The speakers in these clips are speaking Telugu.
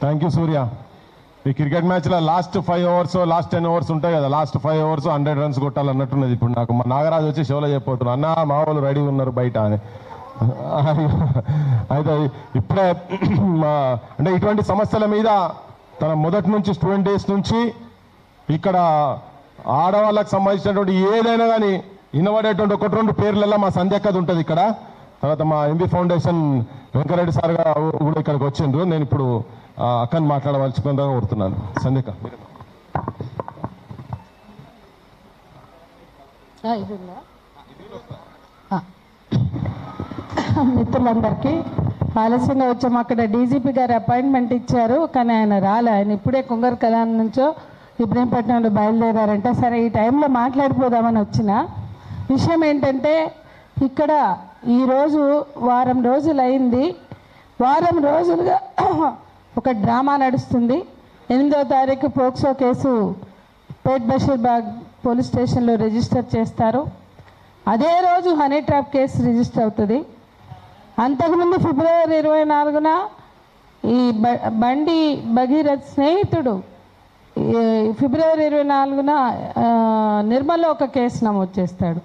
థ్యాంక్ యూ సూర్య. ఈ క్రికెట్ మ్యాచ్లో లాస్ట్ 5 ఓవర్స్ లాస్ట్ 10 ఓవర్స్ ఉంటాయి కదా, లాస్ట్ 5 ఓవర్స్ 100 రన్స్ కొట్టాలన్నట్టున్నది. ఇప్పుడు నాకు మా నాగరాజు వచ్చి షోలో చెప్పబోతున్నారు, అన్న మా వాళ్ళు రెడీ ఉన్నారు బయట అని. అయితే ఇప్పుడే అంటే ఇటువంటి సమస్యల మీద తన మొదటి నుంచి స్టూడెంట్ డేస్ నుంచి ఇక్కడ ఆడవాళ్ళకి సంబంధించినటువంటి ఏదైనా కానీ వినబడేటువంటి 1-2 పేర్లలో మా సంధ్యక్కది ఉంటుంది ఇక్కడ. తర్వాత మా ఎంబీ ఫౌండేషన్ వెంకరెడ్డి సార్ కూడా ఇక్కడికి వచ్చిండ్రు. నేను ఇప్పుడు అక్కని మాట్లాడవలసిందిగా కోరుతున్నాను. సంధ్యక్క మిత్రులందరికీ ఆలస్యంగా వచ్చాము. అక్కడ డీజీపీ గారు అపాయింట్మెంట్ ఇచ్చారు, కానీ ఆయన రాలే. ఆయన ఇప్పుడే కుంగర్ కలాం నుంచో ఇబ్రహీంపట్నంలో బయలుదేరారంటే, సరే ఈ టైంలో మాట్లాడిపోదామని వచ్చిన విషయం ఏంటంటే, ఇక్కడ ఈరోజు వారం రోజులు అయింది. వారం రోజులుగా ఒక డ్రామా నడుస్తుంది. 8వ తారీఖు పోక్సో కేసు పేట్ బషీర్బాగ్ పోలీస్ స్టేషన్లో రిజిస్టర్ చేస్తారు. అదే రోజు హనీ ట్రాప్ కేసు రిజిస్టర్ అవుతుంది. అంతకుముందు ఫిబ్రవరి 24న ఈ బండి భగీరథ్ స్నేహితుడు ఫిబ్రవరి 24న నిర్మల్లో ఒక కేసు నమోదు చేస్తాడు.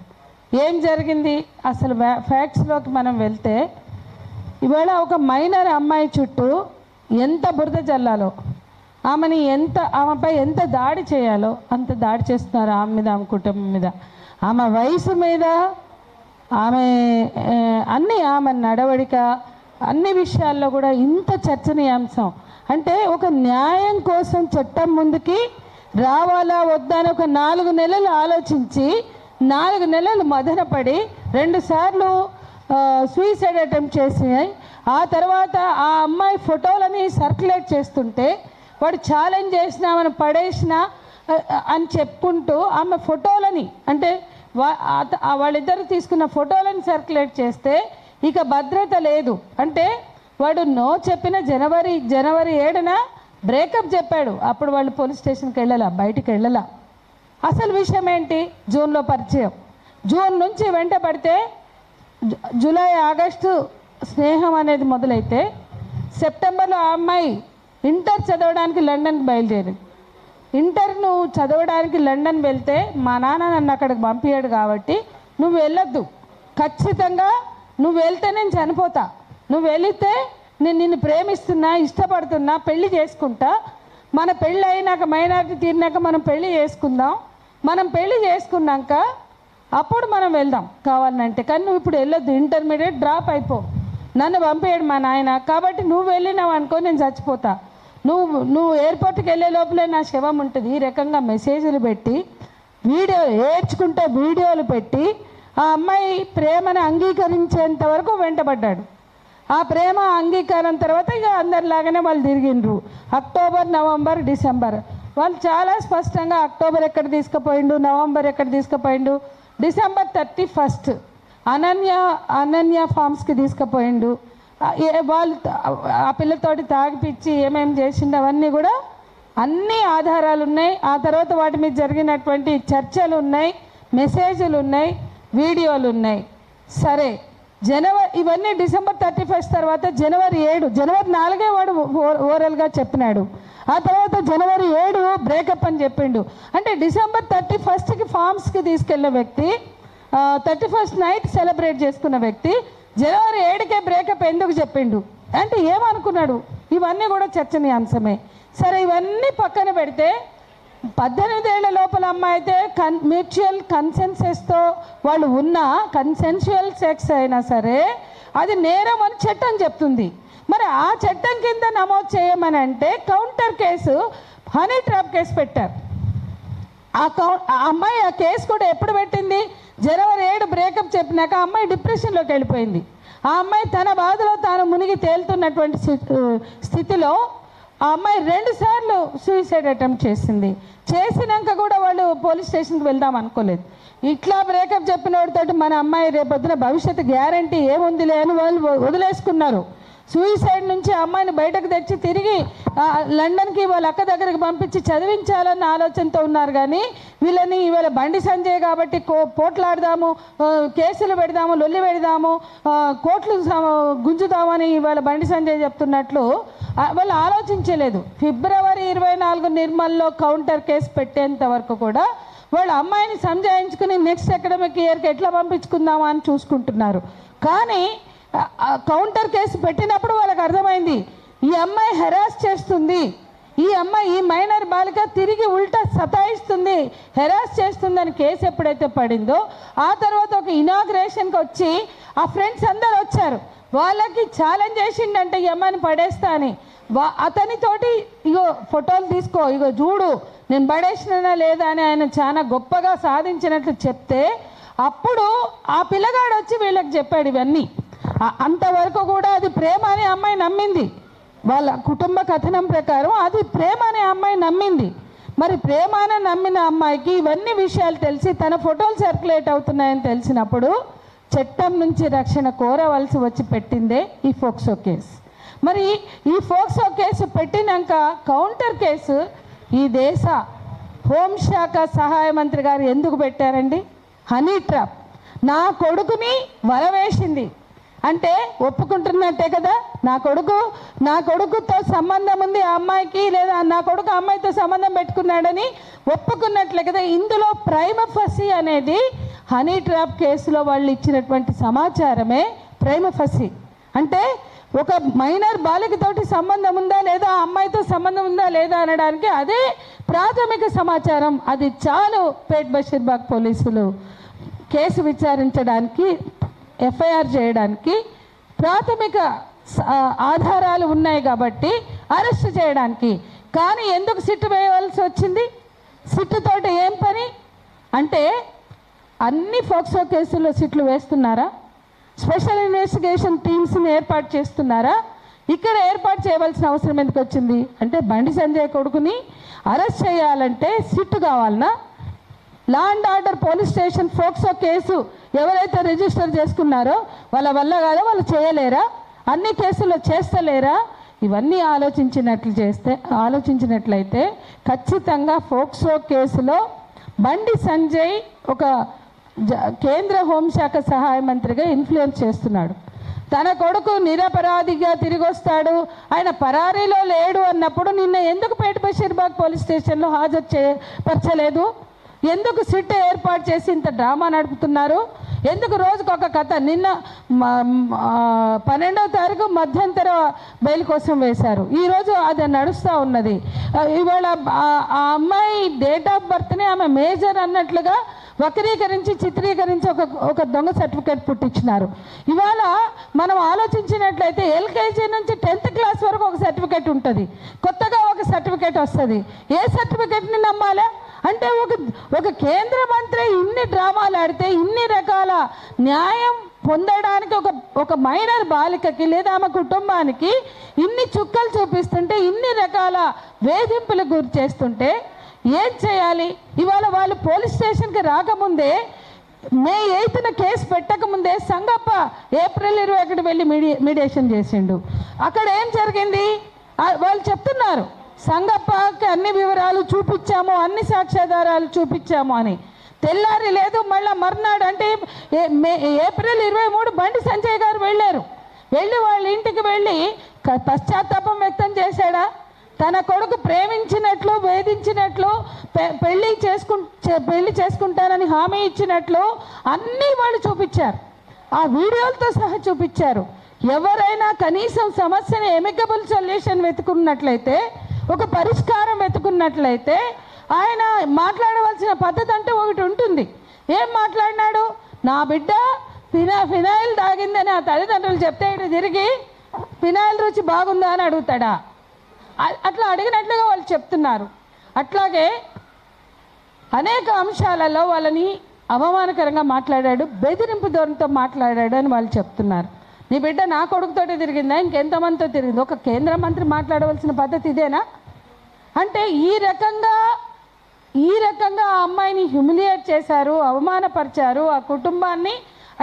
ఏం జరిగింది అసలు ఫ్యాక్ట్స్లోకి మనం వెళ్తే, ఇవాళ ఒక మైనర్ అమ్మాయి చుట్టూ ఎంత బురద జల్లాలో, ఆమెపై ఎంత దాడి చేయాలో అంత దాడి చేస్తున్నారు. ఆమె మీద, ఆమె కుటుంబం మీద, ఆమె వయసు మీద, ఆమె ఆమె నడవడిక, అన్ని విషయాల్లో కూడా ఇంత చర్చనీయాంశం. అంటే ఒక న్యాయం కోసం చట్టం ముందుకి రావాలా వద్దా అని ఒక 4 నెలలు ఆలోచించి 4 నెలలు మదనపడి 2 సార్లు సూసైడ్ అటెంప్ట్ చేసినాయి. ఆ తర్వాత ఆ అమ్మాయి ఫోటోలని సర్క్యులేట్ చేస్తుంటే వాడు ఛాలెంజ్ చేసినా ఆమెను పడేసినా అని చెప్పుకుంటూ ఆమె ఫోటోలని, అంటే వాళ్ళిద్దరు తీసుకున్న ఫోటోలను సర్క్యులేట్ చేస్తే ఇక భద్రత లేదు. అంటే వాడు నో చెప్పిన జనవరి 7న బ్రేకప్ చెప్పాడు. అప్పుడు వాళ్ళు పోలీస్ స్టేషన్కి వెళ్ళాల, బయటికి వెళ్ళాల. అసలు విషయం ఏంటి? జూన్లో పరిచయం. జూన్ నుంచి వెంట పడితే జూలై ఆగస్టు స్నేహం అనేది మొదలైతే సెప్టెంబర్లో ఆ అమ్మాయి ఇంటర్ చదవడానికి లండన్కి బయలుదేరింది. ఇంటర్ నువ్వు చదవడానికి లండన్ వెళ్తే మా నాన్న నన్ను అక్కడికి పంపించాడు కాబట్టి నువ్వు వెళ్ళొద్దు, ఖచ్చితంగా నువ్వు వెళ్తే నేను చనిపోతా, నువ్వు వెళితే నేను నిన్ను ప్రేమిస్తున్నా, ఇష్టపడుతున్నా, పెళ్లి చేసుకుంటా, మన పెళ్ళి అయినాక మైనారిటీ తీరినాక మనం పెళ్లి చేసుకుందాం, మనం పెళ్లి చేసుకున్నాక అప్పుడు మనం వెళ్దాం కావాలంటే, కానీ నువ్వు ఇప్పుడు వెళ్ళొద్దు, ఇంటర్మీడియట్ డ్రాప్ అయిపో, నన్ను పంపేయడు మా నాయన, కాబట్టి నువ్వు వెళ్ళినావు అనుకో నేను చచ్చిపోతా, నువ్వు ఎయిర్పోర్ట్కి వెళ్ళే లోపలే నా శవం ఉంటుంది. ఈ రకంగా మెసేజ్లు పెట్టి ఏడ్చుకుంటే వీడియోలు పెట్టి ఆ అమ్మాయి ప్రేమను అంగీకరించేంత వరకు వెంటబడ్డాడు. ఆ ప్రేమ అంగీకారం తర్వాత ఇక అందరిలాగానే వాళ్ళు తిరిగిండ్రు. అక్టోబర్, నవంబర్, డిసెంబర్ వాళ్ళు చాలా స్పష్టంగా అక్టోబర్ ఎక్కడ తీసుకుపోయిండు, నవంబర్ ఎక్కడ తీసుకుపోయిండు, డిసెంబర్ 31 అనన్య ఫార్మ్స్కి తీసుకుపోయిండు. వాళ్ళు ఆ పిల్లతోటి తాగిపిచ్చి ఏమేమి చేసిండు అవన్నీ కూడా అన్ని ఆధారాలు ఉన్నాయి. ఆ తర్వాత వాటి మీద జరిగినటువంటి చర్చలు ఉన్నాయి, మెసేజ్లు ఉన్నాయి, వీడియోలు ఉన్నాయి. సరే, ఇవన్నీ డిసెంబర్ 31 తర్వాత జనవరి 4 వాడు ఓరల్గా చెప్పినాడు. ఆ తర్వాత జనవరి 7 బ్రేకప్ అని చెప్పిండు. అంటే డిసెంబర్ 31కి ఫార్మ్స్కి తీసుకెళ్ళిన వ్యక్తి, 31st నైట్ సెలబ్రేట్ చేసుకున్న వ్యక్తి జనవరి 7కే బ్రేకప్ ఎందుకు చెప్పిండు అంటే ఏమనుకున్నాడు? ఇవన్నీ కూడా చర్చనీయాంశమే. సరే, ఇవన్నీ పక్కన పెడితే 18 ఏళ్ల లోపల అమ్మాయి అయితే మ్యూచువల్ కన్సెన్సెస్తో వాళ్ళు ఉన్న కన్సెన్షువల్ సెక్స్ అయినా సరే అది నేరం అని చట్టం చెప్తుంది. మరి ఆ చట్టం కింద నమోదు చేయమని అంటే counter case honey trap case పెట్టారు. ఆ అమ్మాయి ఆ కేసు కూడా ఎప్పుడు పెట్టింది? జనవరి 7 బ్రేకప్ చెప్పినాక ఆ అమ్మాయి డిప్రెషన్లోకి వెళ్ళిపోయింది. ఆ అమ్మాయి తన బాధలో తాను మునిగి తేలుతున్నటువంటి స్థితిలో ఆ అమ్మాయి 2 సార్లు సూసైడ్ అటెంప్ట్ చేసినాక కూడా వాళ్ళు పోలీస్ స్టేషన్కి వెళ్దాం అనుకోలేదు. ఇట్లా బ్రేకప్ చెప్పిన వాడితో మన అమ్మాయి రేపొద్దున భవిష్యత్తు గ్యారంటీ ఏముందిలే అని వాళ్ళు వదిలేసుకున్నారు. సూసైడ్ నుంచి అమ్మాయిని బయటకు తెచ్చి తిరిగి లండన్కి వాళ్ళ అక్క దగ్గరికి పంపించి చదివించాలన్న ఆలోచనతో ఉన్నారు. కానీ వీళ్ళని ఇవాళ బండి సంజయ్ కాబట్టి పోట్లాడదాము, కేసులు పెడదాము, లొల్లి పెడదాము, కోట్లు గుంజుదామని ఇవాళ బండి సంజయ్ చెప్తున్నట్లు వాళ్ళు ఆలోచించలేదు. ఫిబ్రవరి 24 నిర్మల్లో కౌంటర్ కేసు పెట్టేంత వరకు కూడా వాళ్ళ అమ్మాయిని సంజాయించుకుని నెక్స్ట్ అకాడమిక్ ఇయర్కి ఎట్లా పంపించుకుందామా అని చూసుకుంటున్నారు. కానీ కౌంటర్ కేసు పెట్టినప్పుడు వాళ్ళకి అర్థమైంది, ఈ అమ్మాయి హెరాస్ చేస్తుంది, ఈ అమ్మాయి ఈ మైనర్ బాలిక తిరిగి ఉల్టా సతాయిస్తుంది, హెరాస్ చేస్తుందని కేసు ఎప్పుడైతే పడిందో ఆ తర్వాత ఒక ఇనాగ్రేషన్కి వచ్చి ఆ ఫ్రెండ్స్ అందరు వచ్చారు, వాళ్ళకి ఛాలెంజ్ చేసిండంటే ఈ అమ్మాయిని పడేస్తా అని. అతనితోటి ఇగో ఫోటోలు తీసుకో, ఇగో చూడు నేను పడేసినా లేదా అని ఆయన చాలా గొప్పగా సాధించినట్లు చెప్తే అప్పుడు ఆ పిల్లగాడు వచ్చి వీళ్ళకి చెప్పాడు ఇవన్నీ. అంతవరకు కూడా అది ప్రేమ అని అమ్మాయి నమ్మింది, వాళ్ళ కుటుంబ కథనం ప్రకారం అది ప్రేమ అనే అమ్మాయి నమ్మింది. మరి ప్రేమ అని నమ్మిన అమ్మాయికి ఇవన్నీ విషయాలు తెలిసి తన ఫోటోలు సర్క్యులేట్ అవుతున్నాయని తెలిసినప్పుడు చట్టం నుంచి రక్షణ కోరవలసి వచ్చి పెట్టిందే ఈ ఫోక్సో కేసు. మరి ఈ ఫోక్సో కేసు పెట్టినాక కౌంటర్ కేసు ఈ దేశ హోంశాఖ సహాయ మంత్రి గారు ఎందుకు పెట్టారండి? Honey trap. నా కొడుకుని వలవేసింది అంటే ఒప్పుకుంటున్నట్టే కదా, నా కొడుకుతో సంబంధం ఉంది ఆ అమ్మాయికి, లేదా నా కొడుకు అమ్మాయితో సంబంధం పెట్టుకున్నాడని ఒప్పుకున్నట్లే కదా. ఇందులో ప్రైమ ఫసి అనేది హనీ ట్రాప్ కేసులో వాళ్ళు ఇచ్చినటువంటి సమాచారమే ప్రైమ ఫసి. అంటే ఒక మైనర్ బాలికతోటి సంబంధం ఉందా లేదా, ఆ అమ్మాయితో సంబంధం ఉందా లేదా అనడానికి అదే ప్రాథమిక సమాచారం. అది చాలు పేట్ బషీర్బాగ్ పోలీసులు కేసు విచారించడానికి, ఎఫ్ఐఆర్ చేయడానికి ప్రాథమిక ఆధారాలు ఉన్నాయి కాబట్టి అరెస్ట్ చేయడానికి. కానీ ఎందుకు సిట్టు వేయవలసి వచ్చింది? సిట్టుతోటి ఏం పని అంటే అన్ని ఫోక్సో కేసుల్లో సిట్లు వేస్తున్నారా? స్పెషల్ ఇన్వెస్టిగేషన్ టీమ్స్ని ఏర్పాటు చేస్తున్నారా? ఇక్కడ ఏర్పాటు చేయవలసిన అవసరం ఎందుకు వచ్చింది అంటే బండి సంజయ్ కొడుకుని అరెస్ట్ చేయాలంటే సిట్టు కావాలనా? Law and order police station POCSO case ఎవరైతే రిజిస్టర్ చేసుకున్నారో వాళ్ళ వల్ల కాదో వాళ్ళు చేయలేరా? అన్ని కేసుల్లో చేస్తలేరా? ఇవన్నీ ఆలోచించినట్లయితే ఖచ్చితంగా ఫోక్సో కేసులో బండి సంజయ్ ఒక కేంద్ర హోంశాఖ సహాయ మంత్రిగా ఇన్ఫ్లుయెన్స్ చేస్తున్నాడు. తన కొడుకు నిరపరాధిగా తిరిగి వస్తాడు, ఆయన పరారీలో లేడు అన్నప్పుడు నిన్న ఎందుకు పేట్ బషీర్బాగ్ పోలీస్ స్టేషన్లో పరచలేదు? ఎందుకు సిట్ ఏర్పాటు చేసి ఇంత డ్రామా నడుపుతున్నారు? ఎందుకు రోజుకు ఒక కథ? నిన్న 12వ తారీఖు మధ్యంతర బెయిల్ కోసం వేశారు, ఈరోజు అది నడుస్తూ ఉన్నది. ఇవాళ ఆ అమ్మాయి డేట్ ఆఫ్ బర్త్ని ఆమె మేజర్ అన్నట్లుగా వక్రీకరించి చిత్రీకరించి ఒక దొంగ సర్టిఫికేట్ పుట్టించినారు. ఇవాళ మనం ఆలోచించినట్లయితే ఎల్కేజీ నుంచి 10th క్లాస్ వరకు ఒక సర్టిఫికేట్ ఉంటుంది, కొత్తగా ఒక సర్టిఫికేట్ వస్తుంది. ఏ సర్టిఫికేట్ని నమ్మాలా? అంటే ఒక కేంద్ర మంత్రి ఇన్ని డ్రామాలు ఆడితే, ఇన్ని రకాల న్యాయం పొందడానికి ఒక మైనర్ బాలికకి లేదా ఆమె కుటుంబానికి ఇన్ని చుక్కలు చూపిస్తుంటే, ఇన్ని రకాల వేధింపులకు గురి చేస్తుంటే ఏం చేయాలి? ఇవాళ వాళ్ళు పోలీస్ స్టేషన్కి రాకముందే, మే 8న కేసు పెట్టకముందే సంగప్ప ఏప్రిల్ 21 వెళ్ళి మీడియేషన్ చేసిండు. అక్కడ ఏం జరిగింది? వాళ్ళు చెప్తున్నారు సంగప్పకి అన్ని వివరాలు చూపించాము, అన్ని సాక్ష్యాధారాలు చూపించాము అని. తెల్లారి లేదు, మళ్ళీ మర్నాడు అంటే ఏప్రిల్ 23 బండి సంజయ్ గారు వెళ్ళారు. వెళ్ళి వాళ్ళ ఇంటికి వెళ్ళి పశ్చాత్తాపం వ్యక్తం చేశాడా? తన కొడుకు ప్రేమించినట్లు, వేధించినట్లు, పెళ్లి చేసుకుంటానని హామీ ఇచ్చినట్లు అన్నీ వాళ్ళు చూపించారు, ఆ వీడియోలతో సహా చూపించారు. ఎవరైనా కనీసం సమస్యని ఎమికబుల్ సొల్యూషన్ వెతుకున్నట్లయితే, ఒక పరిష్కారం వెతుకున్నట్లయితే ఆయన మాట్లాడవలసిన పద్ధతి అంటే ఒకటి ఉంటుంది. ఏం మాట్లాడినాడు? నా బిడ్డ ఫినాయిల్ తాగిందని ఆ తల్లిదండ్రులు చెప్తే ఇటు తిరిగి ఫినాయిల్ రుచి బాగుందా అని అడుగుతాడా? అట్లా అడిగినట్లుగా వాళ్ళు చెప్తున్నారు. అట్లాగే అనేక అంశాలలో వాళ్ళని అవమానకరంగా మాట్లాడాడు, బెదిరింపు ధోరణితో మాట్లాడాడు అని వాళ్ళు చెప్తున్నారు. నీ బిడ్డ నా కొడుకుతోటి తిరిగిందా, ఇంకెంతమందితో తిరిగింది? ఒక కేంద్ర మంత్రి మాట్లాడవలసిన పద్ధతి ఇదేనా? అంటే ఈ రకంగా ఆ అమ్మాయిని హ్యూమిలియేట్ చేశారు, అవమానపరిచారు ఆ కుటుంబాన్ని.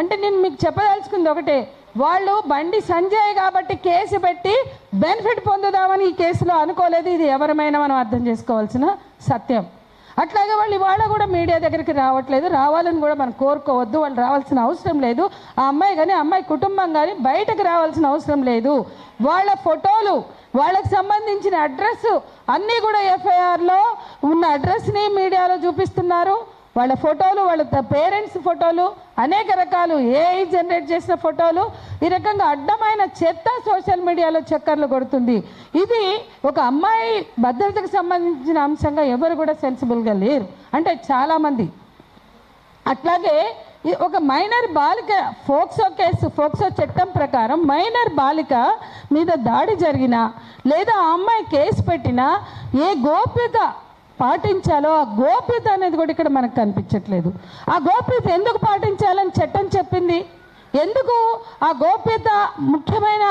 అంటే నేను మీకు చెప్పదలుచుకుంది ఒకటే, వాళ్ళు బండి సంజయ్ కాబట్టి కేసు పెట్టి బెనిఫిట్ పొందుదామని ఈ కేసులో అనుకోలేదు. ఇది ఎవరమైనా మనం అర్థం చేసుకోవాల్సిన సత్యం. అట్లాగే వాళ్ళు ఇవాళ కూడా మీడియా దగ్గరికి రావట్లేదు, రావాలని కూడా మనం కోరుకోవద్దు, వాళ్ళు రావాల్సిన అవసరం లేదు. ఆ అమ్మాయి కానీ అమ్మాయి కుటుంబం కానీ బయటకు రావాల్సిన అవసరం లేదు. వాళ్ళ ఫోటోలు, వాళ్ళకి సంబంధించిన అడ్రస్ అన్నీ కూడా ఎఫ్ఐఆర్లో ఉన్న అడ్రస్ని మీడియాలో చూపిస్తున్నారు. వాళ్ళ ఫోటోలు, వాళ్ళ పేరెంట్స్ ఫోటోలు, అనేక రకాలు ఏఐ జనరేట్ చేసిన ఫోటోలు, ఈ రకంగా అడ్డమైన చెత్త సోషల్ మీడియాలో చక్కర్లు కొడుతుంది. ఇది ఒక అమ్మాయి భద్రతకు సంబంధించిన అంశంగా ఎవరు కూడా సెన్సిబుల్గా లేరు, అంటే చాలామంది. అట్లాగే ఒక మైనర్ బాలిక ఫోక్సో చట్టం ప్రకారం మైనర్ బాలిక మీద దాడి జరిగినా లేదా ఆ అమ్మాయి కేసు పెట్టినా ఏ గోప్యత పాటించాలో ఆ గోప్యత అనేది కూడా ఇక్కడ మనకు కనిపించట్లేదు. ఆ గోప్యత ఎందుకు పాటించాలని చట్టం చెప్పింది? ఎందుకు ఆ గోప్యత ముఖ్యమైన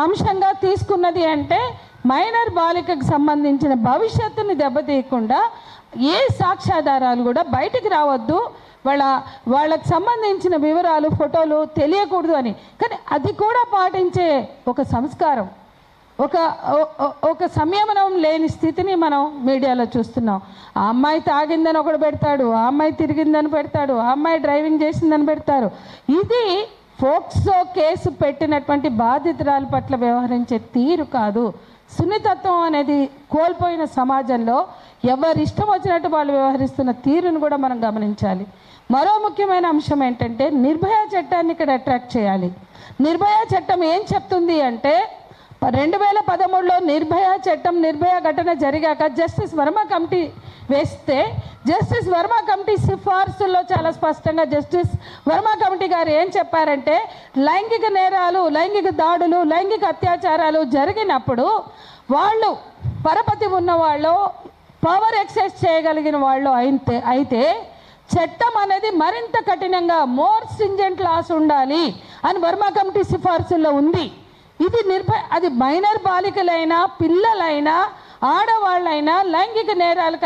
అంశంగా తీసుకున్నది అంటే మైనర్ బాలికకు సంబంధించిన భవిష్యత్తుని దెబ్బతీయకుండా ఏ సాక్ష్యాధారాలు కూడా బయటికి రావద్దు, వాళ్ళకు సంబంధించిన వివరాలు, ఫోటోలు తెలియకూడదు అని. కానీ అది కూడా పాటించే ఒక సంస్కారం, ఒక సంయమనం లేని స్థితిని మనం మీడియాలో చూస్తున్నాం. ఆ అమ్మాయి తాగిందని ఒకడు పెడతాడు, ఆ అమ్మాయి తిరిగిందని పెడతాడు, ఆ అమ్మాయి డ్రైవింగ్ చేసిందని పెడతారు. ఇది ఫోక్సో కేసు పెట్టినటువంటి బాధితురాల పట్ల వ్యవహరించే తీరు కాదు. సున్నితత్వం అనేది కోల్పోయిన సమాజంలో ఎవరి ఇష్టం వచ్చినట్టు వాళ్ళు వ్యవహరిస్తున్న తీరును కూడా మనం గమనించాలి. మరో ముఖ్యమైన అంశం ఏంటంటే నిర్భయ చట్టాన్ని ఇక్కడ అట్రాక్ట్ చేయాలి. నిర్భయ చట్టం ఏం చెప్తుంది అంటే 2013లో నిర్భయ ఘటన జరిగాక జస్టిస్ వర్మ కమిటీ వేస్తే జస్టిస్ వర్మ కమిటీ సిఫార్సుల్లో చాలా స్పష్టంగా జస్టిస్ వర్మ కమిటీ గారు ఏం చెప్పారంటే లైంగిక నేరాలు, లైంగిక దాడులు, లైంగిక అత్యాచారాలు జరిగినప్పుడు వాళ్ళు పరపతి ఉన్నవాళ్ళు, పవర్ ఎక్సైజ్ చేయగలిగిన వాళ్ళు అయితే చట్టం అనేది మరింత కఠినంగా మోర్ స్ట్రింజెంట్ లాస్ ఉండాలి అని వర్మ కమిటీ సిఫార్సుల్లో ఉంది. ఇది అది మైనర్ బాలికలైనా, పిల్లలైనా, ఆడవాళ్ళైనా లైంగిక నేరాలు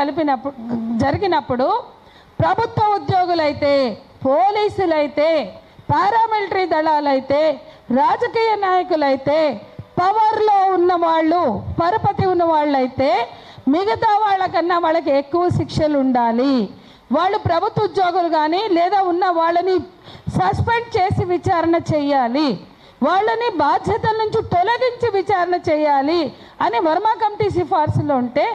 జరిగినప్పుడు ప్రభుత్వ ఉద్యోగులైతే, పోలీసులైతే, పారామిలిటరీ దళాలైతే, రాజకీయ నాయకులైతే, పవర్లో ఉన్నవాళ్ళు, పరపతి ఉన్న వాళ్ళైతే మిగతా వాళ్ళకన్నా వాళ్ళకి ఎక్కువ శిక్షలు ఉండాలి. వాళ్ళు ప్రభుత్వ ఉద్యోగులు కానీ లేదా ఉన్న వాళ్ళని సస్పెండ్ చేసి విచారణ చేయాలి, వాళ్ళని బాధ్యతల నుంచి తొలగించి విచారణ చేయాలి అని వర్మ కమిటీ సిఫార్సులో ఉంటే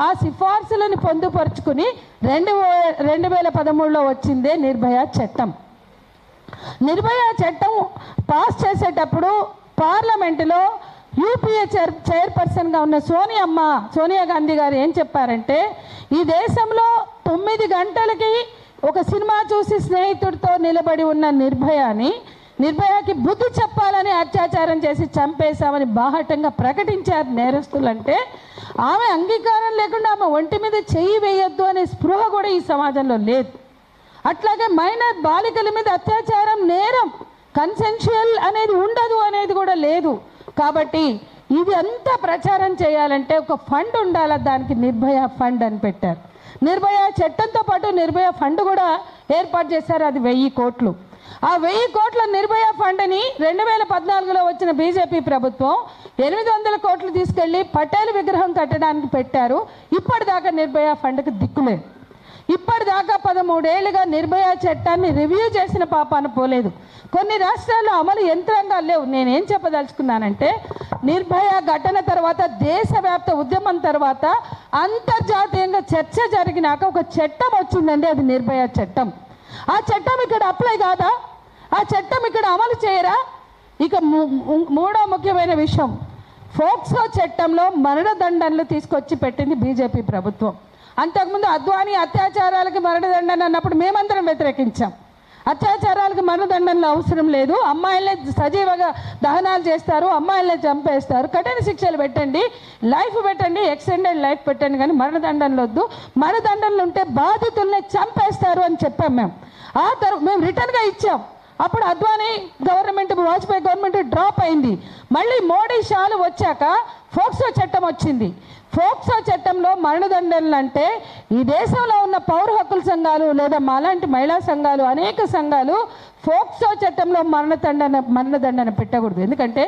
ఆ సిఫార్సులను పొందుపరుచుకుని 2013లో వచ్చిందే నిర్భయ చట్టం. నిర్భయ చట్టం పాస్ చేసేటప్పుడు పార్లమెంటులో యూపీఏ చైర్పర్సన్గా ఉన్న సోనియా గాంధీ గారు ఏం చెప్పారంటే ఈ దేశంలో 9 గంటలకి ఒక సినిమా చూసి స్నేహితుడితో నిలబడి ఉన్న నిర్భయకి బుద్ధి చెప్పాలని అత్యాచారం చేసి చంపేశామని బాహటంగా ప్రకటించారు నేరస్తులంటే ఆమె అంగీకారం లేకుండా ఆమె ఒంటి మీద చెయ్యి వేయొద్దు అనే స్పృహ కూడా ఈ సమాజంలో లేదు. అట్లాగే మైనర్ బాలికల మీద అత్యాచారం నేరం, కన్సెన్షువల్ అనేది ఉండదు అనేది కూడా లేదు. కాబట్టి ఇది అంతా ప్రచారం చేయాలంటే ఒక ఫండ్ ఉండాలి, దానికి నిర్భయ ఫండ్ అని పెట్టారు. నిర్భయ చట్టంతో పాటు నిర్భయ ఫండ్ కూడా ఏర్పాటు చేశారు, అది 1000 కోట్లు. ఆ 1000 కోట్ల నిర్భయ ఫండ్ని 2014లో వచ్చిన బీజేపీ ప్రభుత్వం 800 కోట్లు తీసుకెళ్ళి పటేల్ విగ్రహం కట్టడానికి పెట్టారు. ఇప్పటిదాకా నిర్భయ ఫండ్కి దిక్కులేదు. ఇప్పటిదాకా 13 ఏళ్ళుగా నిర్భయ చట్టాన్ని రివ్యూ చేసిన పాపాన పోలేదు. కొన్ని రాష్ట్రాల్లో అమలు యంత్రాంగాలు లేవు. నేనేం చెప్పదలుచుకున్నానంటే నిర్భయ ఘటన తర్వాత, దేశవ్యాప్త ఉద్యమం తర్వాత, అంతర్జాతీయంగా చర్చ జరిగినాక ఒక చట్టం వచ్చిందండి, అది నిర్భయ చట్టం. ఆ చట్టం ఇక్కడ అప్లై కాదా? ఆ చట్టం ఇక్కడ అమలు చేయరా? ఇక మూడో ముఖ్యమైన విషయం, ఫోక్సో చట్టంలో మరణదండనలు తీసుకొచ్చి పెట్టింది బీజేపీ ప్రభుత్వం. అంతకుముందు అద్వానీ అత్యాచారాలకి మరణదండన అన్నప్పుడు మేమందరం వ్యతిరేకించాం. అత్యాచారాలకు మరణదండనలు అవసరం లేదు, అమ్మాయిలనే సజీవంగా దహనాలు చేస్తారు, అమ్మాయిలనే చంపేస్తారు, కఠిన శిక్షలు పెట్టండి, లైఫ్ పెట్టండి, ఎక్స్టెండెడ్ లైఫ్ పెట్టండి, కానీ మరణదండనలు వద్దు, మరణదండనలు ఉంటే బాధితుల్ని చంపేస్తారు అని చెప్పాం మేము. ఆ తర్వాత మేము రిటర్న్గా ఇచ్చాం. అప్పుడు Advani government, Vajpayee government drop అయింది. మళ్ళీ మోడీ షాలు వచ్చాక ఫోక్సో చట్టం వచ్చింది. ఫోక్సో చట్టంలో మరణదండనలు అంటే ఈ దేశంలో ఉన్న పౌర హక్కుల సంఘాలు లేదా మాలాంటి మహిళా సంఘాలు, అనేక సంఘాలు ఫోక్సో చట్టంలో మరణదండన పెట్టకూడదు. ఎందుకంటే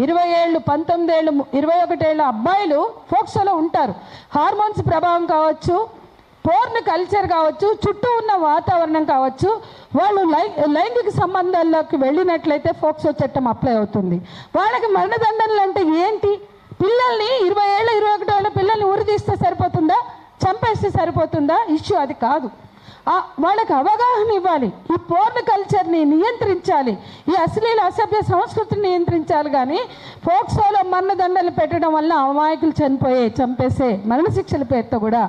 20 ఏళ్ళు, 19 ఏళ్ళు, 21 ఏళ్ళ అబ్బాయిలు ఫోక్సోలో ఉంటారు. హార్మోన్స్ ప్రభావం కావచ్చు, పోర్న్ కల్చర్ కావచ్చు, చుట్టూ ఉన్న వాతావరణం కావచ్చు, వాళ్ళు లైంగిక సంబంధాల్లోకి వెళ్ళినట్లయితే ఫోక్సో చట్టం అప్లై అవుతుంది. వాళ్ళకి మరణదండనలు అంటే ఏంటి? పిల్లల్ని 20 ఏళ్ళ 21 ఏళ్ళ పిల్లల్ని ఉరిదీస్తే సరిపోతుందా? చంపేస్తే సరిపోతుందా? ఇష్యూ అది కాదు. వాళ్ళకి అవగాహన ఇవ్వాలి. ఈ పోర్న్ కల్చర్ని నియంత్రించాలి, ఈ అశ్లీల అసభ్య సంస్కృతిని నియంత్రించాలి. కానీ ఫోక్సోలో మరణదండలు పెట్టడం వల్ల అమాయకులు చంపేసే మరణశిక్షల పేరుతో కూడా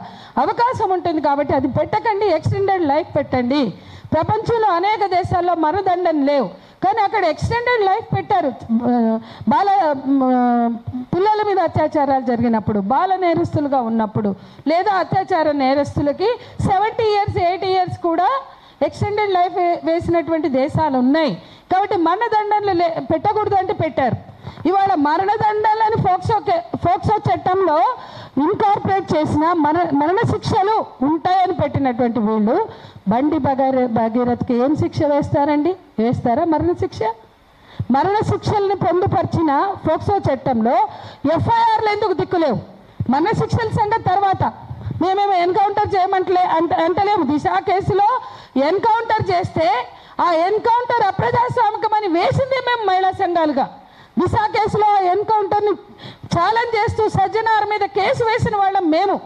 అవకాశం ఉంటుంది. కాబట్టి అది పెట్టకండి, ఎక్స్టెండెడ్ లైఫ్ పెట్టండి. ప్రపంచంలో అనేక దేశాల్లో మరణదండలు లేవు, కానీ అక్కడ ఎక్స్టెండెడ్ లైఫ్ పెట్టారు. పిల్లల మీద అత్యాచారాలు జరిగినప్పుడు, బాల నేరస్తులుగా ఉన్నప్పుడు, లేదా అత్యాచార నేరస్తులకి 70 years 80 years కూడా ఎక్స్టెండెడ్ లైఫ్ వేసినటువంటి దేశాలు ఉన్నాయి. కాబట్టి మరణదండలు పెట్టకూడదు అంటే పెట్టారు. ఇవాళ మరణదండలని ఫోక్సో చట్టంలో ఇన్కార్పొరేట్ చేసిన మరణ శిక్షలు ఉంటాయని పెట్టినటువంటి వీళ్ళు బండి భగీరథకి ఏం శిక్ష వేస్తారండి? వేస్తారా మరణ శిక్ష? మరణ శిక్షల్ని పొందుపరిచిన ఫోక్సో చట్టంలో ఎఫ్ఐఆర్లు ఎందుకు దిక్కులేవు? మరణ శిక్షల సంగతి తర్వాత. మేమేమో ఎన్కౌంటర్ అంటలేము. దిశ కేసులో ఎన్కౌంటర్ చేస్తే ఆ ఎన్కౌంటర్ అప్రజాస్వామికమని వేసింది మేము మహిళా సంఘాలుగా. దిశ కేసులో ఎన్కౌంటర్ని ఛాలెంజ్ చేస్తూ సజ్జనార్ మీద కేసు వేసిన వాళ్ళం మేము.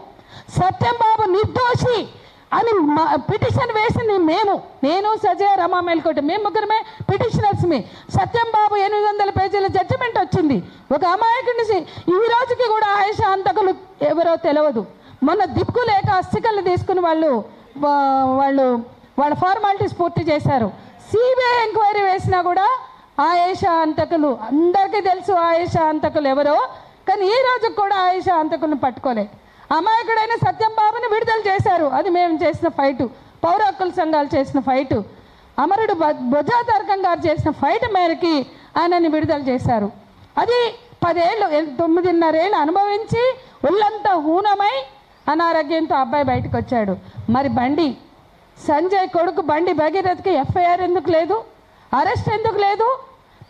సత్యం బాబు నిర్దోషి అని పిటిషన్ వేసింది మేము. నేను, సజయ, రమా మేల్కోటి, మేము ముగ్గురమే పిటిషనర్స్. సత్యం బాబు 800 పేజీల జడ్జిమెంట్ వచ్చింది. ఒక అమాయకుడిని ఈ రోజుకి కూడా ఆయేషా అంతకులు ఎవరో తెలియదు. మొన్న దిక్కు లేక అస్థికలు తీసుకుని వాళ్ళ ఫార్మాలిటీస్ పూర్తి చేశారు. సిబిఐ ఎంక్వైరీ వేసినా కూడా ఆయేషా అంతకులు అందరికీ తెలుసు. ఆయేషా అంతకులు ఎవరో, కానీ ఈ రోజు కూడా ఆయేషా అంతకులను పట్టుకోలే. అమాయకుడైన సత్యం బాబుని విడుదల చేశారు. అది మేము చేసిన ఫైటు, పౌర హక్కుల సంఘాలు చేసిన ఫైటు, అమరుడు బొజ్జా తర్కం గారు చేసిన ఫైట్ మేరకి ఆయనని విడుదల చేశారు. అది 10 ఏళ్ళు 9.5 ఏళ్ళు అనుభవించి ఒళ్ళంతా హూనమై అనారోగ్యంతో అబ్బాయి బయటకు వచ్చాడు. మరి సంజయ్ కొడుకు బండి భగీరథకి ఎఫ్ఐఆర్ ఎందుకు లేదు? అరెస్ట్ ఎందుకు లేదు?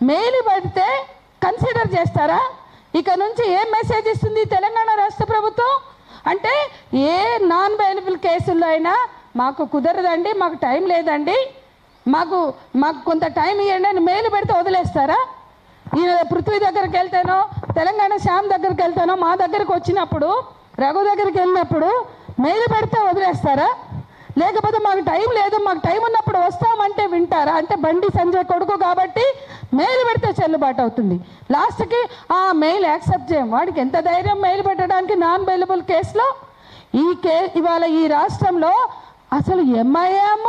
మెయిల్ పడితే కన్సిడర్ చేస్తారా? ఇక నుంచి ఏం మెసేజ్ ఇస్తుంది తెలంగాణ రాష్ట్ర ప్రభుత్వం అంటే, ఏ నాన్ బెయిలబుల్ కేసుల్లో అయినా మాకు కుదరదండి, మాకు టైం లేదండి, మాకు కొంత టైం ఇవ్వండి అని మెయిల్ పెడితే వదిలేస్తారా? ఈయన పృథ్వీ దగ్గరికి వెళ్తానో, తెలంగాణ శ్యామ్ దగ్గరికి వెళ్తానో, మా దగ్గరికి వచ్చినప్పుడు, రఘు దగ్గరికి వెళ్ళినప్పుడు మెయిల్ పెడితే వదిలేస్తారా? లేకపోతే మాకు టైం లేదు, మాకు టైం ఉన్నప్పుడు వస్తామంటే వింటారా? అంటే బండి సంజయ్ కొడుకు కాబట్టి మెయిల్ పెడితే చెల్లుబాటు అవుతుంది. లాస్ట్కి ఆ మెయిల్ యాక్సెప్ట్ చేయం. వాడికి ఎంత ధైర్యం మెయిల్ పెట్టడానికి నాన్ బెయిలబుల్ కేసులో? ఇవాళ ఈ రాష్ట్రంలో అసలు ఎంఐఎం,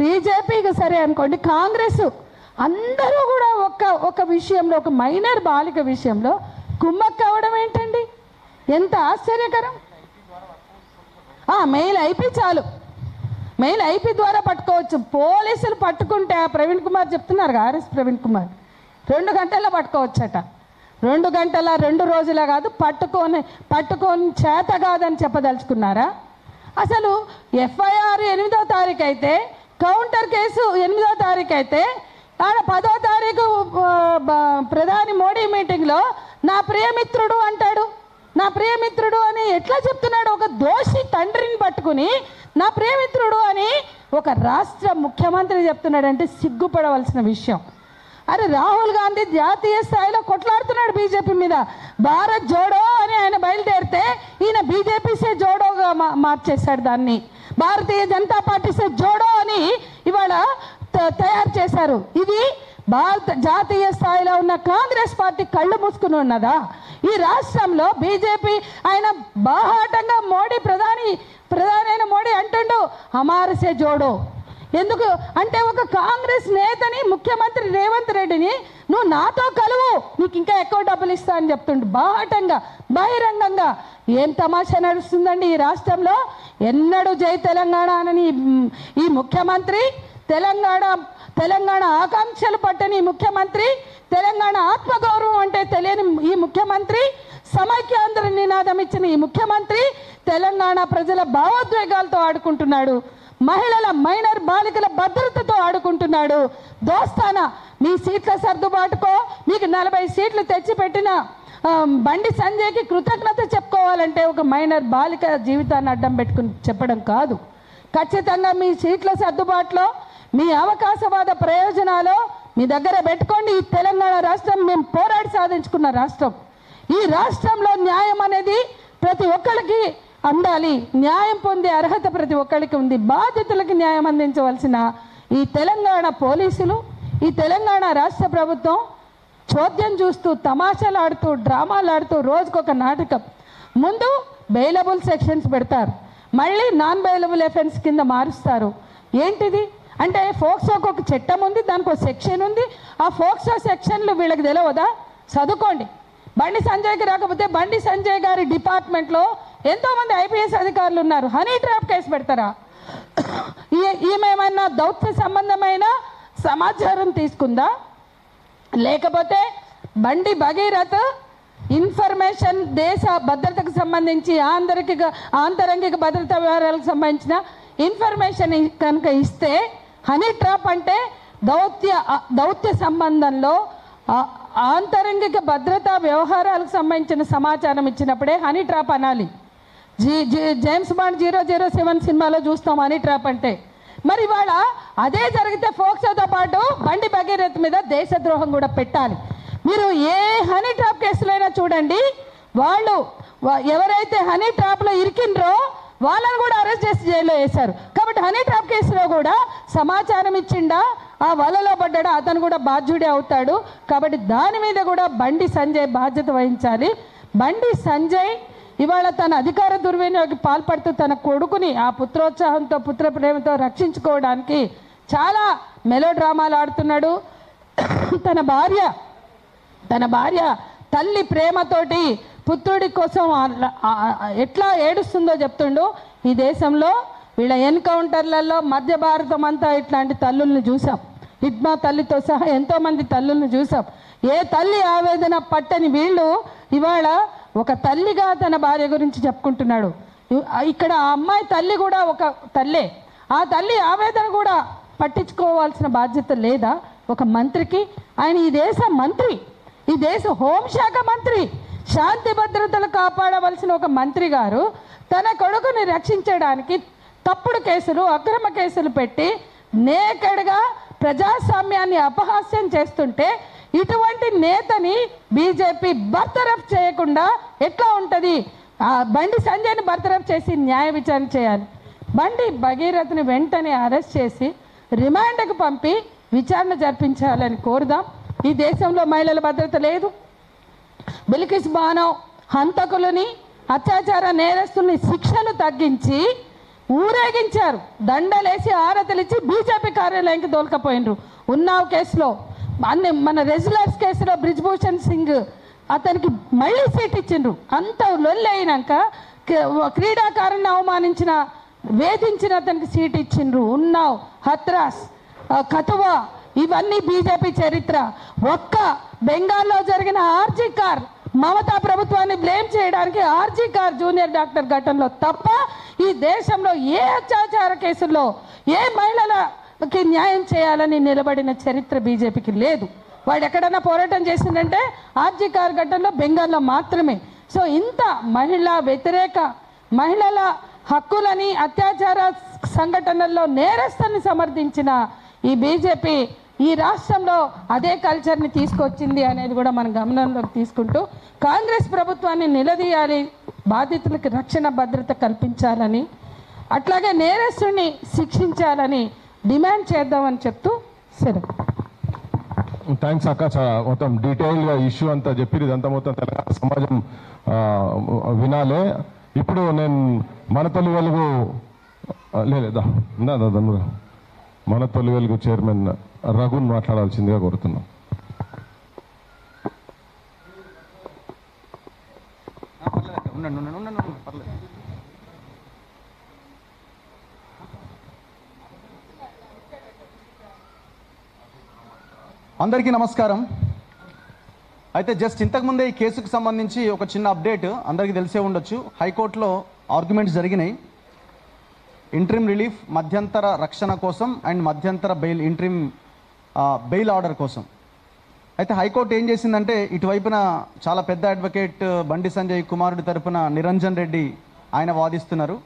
బీజేపీకి సరే అనుకోండి, కాంగ్రెస్ అందరూ కూడా ఒక విషయంలో, ఒక మైనర్ బాలిక విషయంలో కుమ్మక్క అవ్వడం ఏంటండి? ఎంత ఆశ్చర్యకరం. మెయిల్ ఐపీ చాలు, మెయిల్ ఐపీ ద్వారా పట్టుకోవచ్చు. పోలీసులు పట్టుకుంటే ప్రవీణ్ కుమార్ చెప్తున్నారు, ఆర్ఎస్ ప్రవీణ్ కుమార్ 2 గంటల్లో పట్టుకోవచ్చట. 2 గంటల 2 రోజుల కాదు, పట్టుకొని చేత కాదని చెప్పదలుచుకున్నారా? అసలు ఎఫ్ఐఆర్ 8వ తారీఖు అయితే, కౌంటర్ కేసు 8వ తారీఖు అయితే, ఆడ 10వ తారీఖు ప్రధాని మోడీ మీటింగ్లో నా ప్రియమిత్రుడు అంటాడు. నా ప్రియమిత్రుడు అని ఎట్లా చెప్తున్నాడు? ఒక దోషి తండ్రిని పట్టుకుని నా ప్రియమిత్రుడు అని ఒక రాష్ట్ర ముఖ్యమంత్రి చెప్తున్నాడంటే సిగ్గుపడవలసిన విషయం. అరే, రాహుల్ గాంధీ జాతీయ స్థాయిలో కొట్లాడుతున్నాడు బీజేపీ మీద. భారత్ జోడో అని ఆయన బయలుదేరితే ఈయన బీజేపీసే జోడోగా మార్చేశాడు దాన్ని. భారతీయ జనతా పార్టీసే జోడో అని ఇవాళ తయారు చేశారు. ఇది జాతీయ స్థాయిలో ఉన్న కాంగ్రెస్ పార్టీ కళ్ళు మూసుకుని ఉన్నదా? ఈ రాష్ట్రంలో బీజేపీ ఆయన బాహాటంగా ప్రధాని అయిన మోడీ అంటుండు హమారసే జోడో. ఎందుకు అంటే, ఒక కాంగ్రెస్ నేతని, ముఖ్యమంత్రి రేవంత్ రెడ్డిని నువ్వు నాతో కలువు, నీకు ఇంకా ఎక్కువ డబ్బులు ఇస్తా అని చెప్తుండు బాహాటంగా, బహిరంగంగా. ఏం తమాషా నడుస్తుందండి ఈ రాష్ట్రంలో? ఎన్నడూ జై తెలంగాణ అని ఈ ముఖ్యమంత్రి, తెలంగాణ ఆకాంక్షలు పట్టని ముఖ్యమంత్రి, తెలంగాణ ఆత్మగౌరవం అంటే తెలియని ఈ ముఖ్యమంత్రి, సమైక్యాంధ్ర నినాదం ఇచ్చిన ఈ ముఖ్యమంత్రి తెలంగాణ ప్రజల భావోద్వేగాలతో ఆడుకుంటున్నాడు. మైనర్ బాలికల భద్రతతో ఆడుకుంటున్నాడు. దోస్తానా మీ సీట్ల సర్దుబాటుకో మీకు 40 సీట్లు తెచ్చిపెట్టిన బండి సంజయ్కి కృతజ్ఞత చెప్పుకోవాలంటే ఒక మైనర్ బాలిక జీవితాన్ని అడ్డం పెట్టుకుని చెప్పడం కాదు. ఖచ్చితంగా మీ సీట్ల సర్దుబాటులో, మీ అవకాశవాద ప్రయోజనాలు మీ దగ్గర పెట్టుకోండి. ఈ తెలంగాణ రాష్ట్రం మేము పోరాడి సాధించుకున్న రాష్ట్రం. ఈ రాష్ట్రంలో న్యాయం అనేది ప్రతి ఒక్కరికి అందాలి. న్యాయం పొందే అర్హత ప్రతి ఒక్కరికి ఉంది. బాధితులకి న్యాయం అందించవలసిన ఈ తెలంగాణ పోలీసులు, ఈ తెలంగాణ రాష్ట్ర ప్రభుత్వం చోద్యం చూస్తూ, తమాషాలు ఆడుతూ, డ్రామాలు ఆడుతూ, రోజుకొక నాటకం. ముందు బెయిలబుల్ సెక్షన్స్ పెడతారు, మళ్ళీ నాన్ బెయిలబుల్ ఎఫెన్స్ కింద మారుస్తారు. ఏంటిది అంటే ఫోక్సోకి ఒక చట్టం ఉంది, దానికి ఒక సెక్షన్ ఉంది. ఆ ఫోక్సో సెక్షన్లు వీళ్ళకి తెలియదా? చదువుకోండి. బండి సంజయ్కి రాకపోతే బండి సంజయ్ గారి డిపార్ట్మెంట్లో ఎంతోమంది ఐపీఎస్ అధికారులు ఉన్నారు. హనీ ట్రాప్ కేసు పెడతారా? ఈమెమన్నా దౌత్య సంబంధమైన సమాచారం తీసుకుందా? లేకపోతే బండి భగీరథ్ ఇన్ఫర్మేషన్ దేశ భద్రతకు సంబంధించి ఆంతరంగిక భద్రతా వ్యవహారాలకు సంబంధించిన ఇన్ఫర్మేషన్ కనుక ఇస్తే, హనీ ట్రాప్ అంటే దౌత్య సంబంధంలో ఆంతరంగిక భద్రతా వ్యవహారాలకు సంబంధించిన సమాచారం ఇచ్చినప్పుడే హనీ ట్రాప్ అనాలి. జేమ్స్ బాండ్ 007 సినిమాలో చూస్తాం హనీ ట్రాప్ అంటే. మరి ఇవాళ అదే జరిగితే ఫోక్సోతో పాటు బండి భగీరథ్ మీద దేశద్రోహం కూడా పెట్టాలి. మీరు ఏ హనీ ట్రాప్ కేసులైనా చూడండి, వాళ్ళు ఎవరైతే హనీ ట్రాప్లో ఇరికిండ్రో వాళ్ళని కూడా అరెస్ట్ చేసి జైల్లో వేశారు. కాబట్టి హనీ ట్రాప్ కేసులో కూడా సమాచారం ఇచ్చిండా, ఆ వలలో పడ్డా, అతను కూడా బాధ్యుడే అవుతాడు. కాబట్టి దాని మీద కూడా బండి సంజయ్ బాధ్యత వహించాలి. బండి సంజయ్ ఇవాళ తన అధికార దుర్వినియోగకి పాల్పడుతూ తన కొడుకుని ఆ పుత్రోత్సాహంతో, పుత్ర ప్రేమతో రక్షించుకోవడానికి చాలా మెలో డ్రామాలు ఆడుతున్నాడు. తన భార్య తల్లి ప్రేమతోటి పుత్రుడి కోసం ఎట్లా ఏడుస్తుందో చెప్తుండు. ఈ దేశంలో వీళ్ళ ఎన్కౌంటర్లలో మధ్య భారతం అంతా ఇట్లాంటి తల్లుల్ని చూసాం. హిడ్మా తల్లితో సహా ఎంతోమంది తల్లుల్ని చూసాం. ఏ తల్లి ఆవేదన పట్టని వీళ్ళు ఇవాళ ఒక తల్లిగా తన భార్య గురించి చెప్పుకుంటున్నాడు. ఇక్కడ ఆ అమ్మాయి తల్లి కూడా ఒక తల్లే. ఆ తల్లి ఆవేదన కూడా పట్టించుకోవాల్సిన బాధ్యత లేదా ఒక మంత్రికి? ఆయన ఈ దేశ మంత్రి, ఈ దేశ హోంశాఖ మంత్రి, శాంతి భద్రతలు కాపాడవలసిన ఒక మంత్రి గారు తన కొడుకుని రక్షించడానికి తప్పుడు కేసులు, అక్రమ కేసులు పెట్టి నేకడ్గా ప్రజాస్వామ్యాన్ని అపహాస్యం చేస్తుంటే ఇటువంటి నేతని బీజేపీ బర్తరఫ్ చేయకుండా ఎట్లా ఉంటుంది? బండి సంజయ్ని బర్తరఫ్ చేసి న్యాయ విచారణ చేయాలి. బండి భగీరథ్ని వెంటనే అరెస్ట్ చేసి రిమాండ్కి పంపి విచారణ జరిపించాలని కోరుదాం. ఈ దేశంలో మహిళల భద్రత లేదు. బిల్కిస్ బానో హంతకులని, అత్యాచార నేరస్తుల్ని శిక్షలు తగ్గించి ఊరేగించారు. దండలేసి ఆరతలిచ్చి బీజేపీ కార్యాలయానికి దోల్కపోయినరు. ఉన్నావ్ కేసులో మన రెగ్యులర్స్ కేసులో బ్రిజ్భూషణ్ సింగ్ అతనికి మళ్ళీ సీట్ ఇచ్చిండ్రు. అంత లొల్లి అయినాక క్రీడాకారుని అవమానించిన, వేధించిన అతనికి సీట్ ఇచ్చిండ్రు. ఉన్నావ్, హత్రాస్, కతువా, ఇవన్నీ బీజేపీ చరిత్ర. ఒక్క బెంగాల్లో జరిగిన ఆర్జీ కార్ మమతా ప్రభుత్వాన్ని బ్లేమ్ చేయడానికి ఆర్జీ కార్ జూనియర్ డాక్టర్ ఘటనలో తప్ప ఈ దేశంలో ఏ అత్యాచార కేసుల్లో ఏ మహిళలకి న్యాయం చేయాలని నిలబడిన చరిత్ర బీజేపీకి లేదు. వాడు ఎక్కడన్నా పోరాటం చేసిందంటే ఆర్జీ కార్ ఘటనలో బెంగాల్లో మాత్రమే. సో ఇంత మహిళా వ్యతిరేక, మహిళల హక్కులని అత్యాచార సంఘటనల్లో నేరస్తుల్ని సమర్థించిన ఈ బీజేపీ ఈ రాష్ట్రంలో అదే కల్చర్ని తీసుకొచ్చింది అనేది కూడా మనం గమనంలోకి తీసుకుంటూ కాంగ్రెస్ ప్రభుత్వాన్ని నిలదీయాలి, బాధితులకు రక్షణ భద్రత కల్పించాలని, అట్లాగే నేరస్తుని శిక్షించాలని డిమాండ్ చేద్దామని చెప్తూ సెలవు. థ్యాంక్స్ అక్క. మొత్తం డీటెయిల్గా ఇష్యూ అంతా చెప్పి ఇదంతా మొత్తం తెలంగాణ సమాజం వినాలే. ఇప్పుడు నేను మన తొలి వెలుగు లేదా మన తొలి వెలుగు చైర్మన్ రఘున్ మాట్లాడాల్సిందిగా కోరుతున్నాం. అందరికీ నమస్కారం. అయితే జస్ట్ ఇంతకుముందే ఈ కేసుకు సంబంధించి ఒక చిన్న అప్డేట్ అందరికీ తెలిసే ఉండొచ్చు. హైకోర్టులో ఆర్గ్యుమెంట్స్ జరిగినాయి. ఇంట్రిమ్ రిలీఫ్, మధ్యంతర రక్షణ కోసం అండ్ మధ్యంతర బెయిల్, ఇంట్రిమ్ బెయిల్ ఆర్డర్ కోసం. అయితే హైకోర్టు ఏం చేసిందంటే ఇటువైపున చాలా పెద్ద అడ్వకేట్ బండి సంజయ్ కుమారుడి తరపున నిరంజన్ రెడ్డి ఆయన వాదిస్తున్నారు.